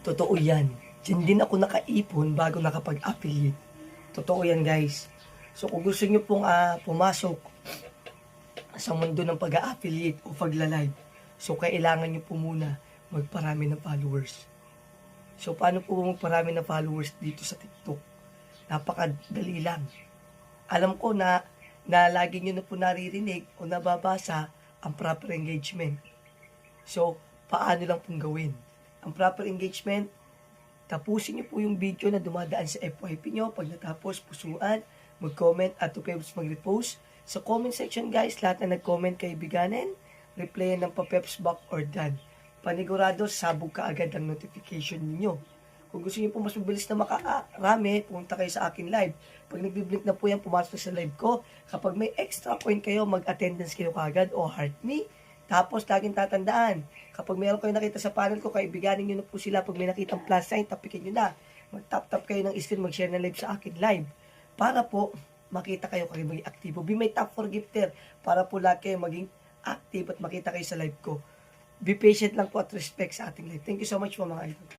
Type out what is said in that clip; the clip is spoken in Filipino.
Totoo yan. Diyan din ako nakaipon bago nakapag-affiliate. Totoo yan, guys. So kung gusto nyo pong pumasok sa mundo ng pag-affiliate o pagla-live, so kailangan nyo po muna magparami ng followers. So paano po magparami ng followers dito sa TikTok? Napakadali lang. Alam ko na lagi nyo na po naririnig o nababasa ang proper engagement. So, paano lang pong gawin? Ang proper engagement, tapusin nyo po yung video na dumadaan sa FYP nyo. Pag natapos, pusuan, mag-comment at to peps mag-repost. Sa comment section guys, lahat na nag-comment kaibiganin, replyan ng pa-peps back or done. Panigurado, sabog ka agad ang notification ninyo. Kung gusto niyo po mas mabilis na makarami, pumunta kayo sa akin live. Pag nagbiblink na po yan, pumasok sa live ko. Kapag may extra coin kayo, mag-attendance kayo kagad o heart me. Tapos, laging tatandaan, kapag mayroon kayo nakita sa panel ko, kaibiganin nyo na po sila. Pag may nakitang plus sign, tapikin nyo na. Mag-tap-tap kayo ng screen, mag-share na live sa akin live. Para po, makita kayo maging aktibo. Be my top for gifter. Para po lahat kayo maging active at makita kayo sa live ko. Be patient lang po at respect sa ating live. Thank you so much po mga idol.